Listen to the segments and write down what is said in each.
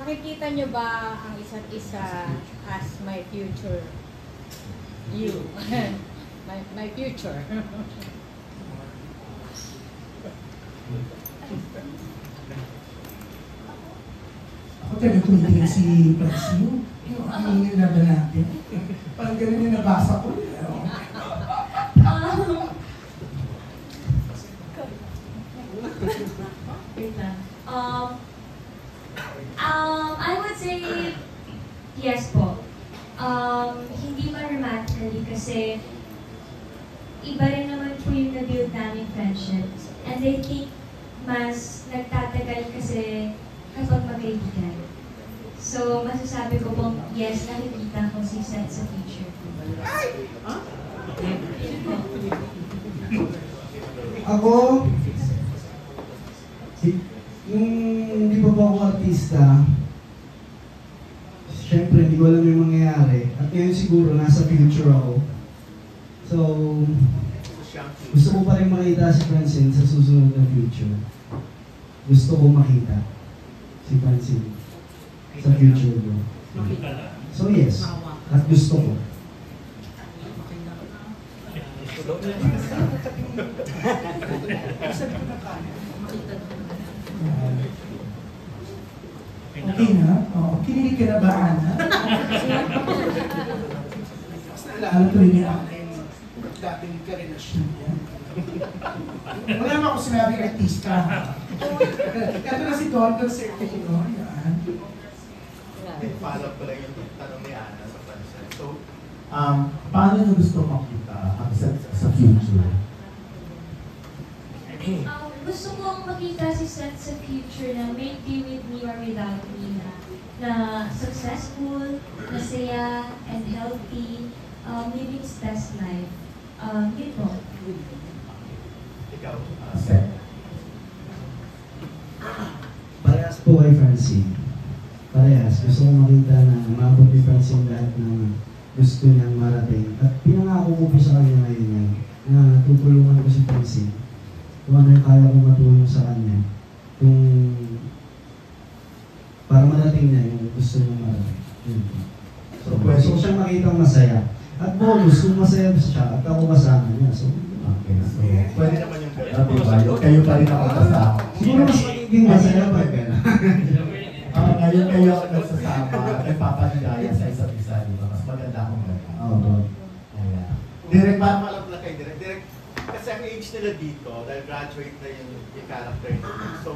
nakikita nyo ba ang isa't isa as my future you? my future. Ako talaga tumitingin si Francine. Ano yung laban natin? Parang ganun yung nabasa ko. I would say yes po. Hindi man romantically kasi iba rin naman po yung na-build namin friendships. And I think mas nagtatagal kasi kapag magkaibigan. So, masasabi ko pong yes, nakikita ko si Seth sa future. Ako, nung hindi pa ako artista, syempre hindi ko alam yung mangyayari. At ngayon siguro nasa future ako. So, gusto ko pa rin makita si Francine sa susunod na future. Gusto ko makita si Francine sa future ko. So yes, at gusto ko. Okay na? Oo. Kinilig ka na ba, Ana? Mas naalala ko rin yung aking dating karelasyon niya. Wala naman ako sinabing artista. Ito na si Don Sertino. Yan. Follow ko lang yung tanong ni Ana sa Francine. So, paano nyo gusto makita ang sa future? Gusto kong makita si Seth sa future na maybe with me or without me na successful, masaya, and healthy, living his best life. Yun po. ikaw, Seth? Parehas po kay Francine. Parehas. Gusto ko makita na maabot ni Francine lahat ng gusto niyang marating. At pinangako ko po sa kanya ngayon na tutulungan ko si Francine. Kung ano yung kaya kong matulong sa kanya. Kung para marating niya yung gusto niyang marating. So, gusto ko siyang makita masaya. At bonus, kung masaya siya at ako kasama niya. So, Okay, so pwede naman yung diba? Kayo pa rin ako kasama. siguro mas magiging masaya pag gano'n. Ngayon kayo nagsasama at nagpapaligaya sa isa't isa, diba? Mas maganda akong gano'n. Oo. Ayan. Direct, malap na kayo direct. Direct, kasi ang age nila dito, dahil graduate na yung character nila. So,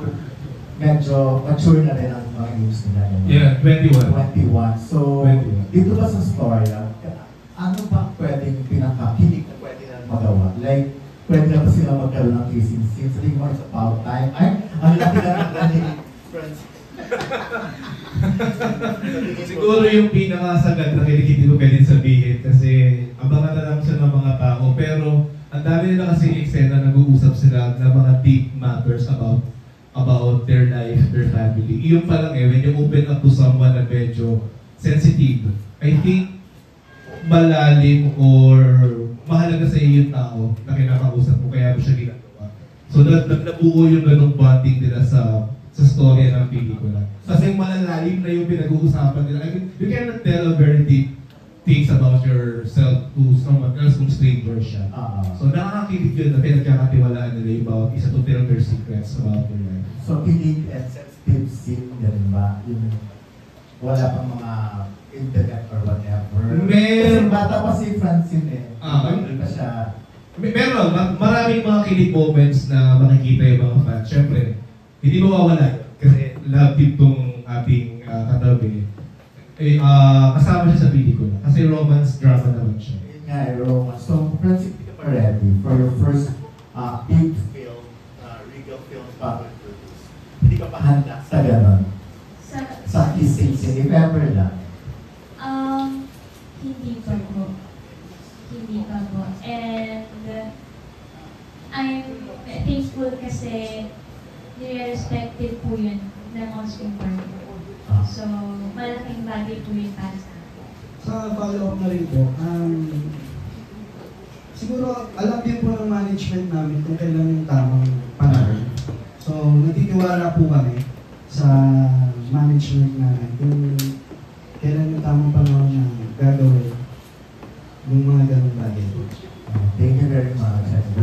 Medyo mature na rin ang mga age nila. Yeah, 21. 21. So, 21. dito ba sa story, ano ba pwedeng pinaka-hilig na pwede na magawa? Like, pwede na ba sila magkaroon ng kissing scenes? Hindi mo sa about time. Ay, ang laki na ni friends. Siguro yung pinakasagad na kinikiti ko pwedeng sabihin kasi abangan na lang siya ng mga tao. Pero ang dami nila kasi eksena nag-uusap sila ng mga deep matters about their life, their family. Iyon pa lang when you open up to someone na medyo sensitive, I think malalim or mahalaga sa iyo yung tao na kinakausap mo, kaya mo siya ginagawa. So nabuo yung ganong bonding nila sa story ng pelikula. Kasi malalalim na yung pinag-uusapan nila. I mean, you cannot tell a very deep things about yourself to someone else kung stranger siya. So nakakakilig yun na pinagkakatiwalaan nila about isa to tell their secrets about their life. So, kilig and sensitive scene din ba? Yung wala pang mga internet or whatever. Kasi bata pa si Francine eh. Hindi pa siya. Meron, maraming mga kilig moments na makikita yung mga fans. Siyempre, hindi mawawala kasi love team tong ating katabi. Kasama siya sa pelikula. Kasi romance drama naman siya. Yun nga, romance. So, Francine, hindi ka pa ready for your first big Film, Regal Films Ah. produce. hindi ka pa handa sa gano'n? Sa kissing scene, if ever lang. Hindi pa po. Hindi pa po. And I'm thankful kasi nire-respected po yun ng Oscar Party. So, malaking bagay po yun para sa akin. Sa follow-up na rin po, siguro alam din po ng management namin kung kailan yung tamang panahon. So, nagtitiwala po kami sa management na kung kailan yung tamang panahon na gagawin yung mga ganong bagay. Thank you very much.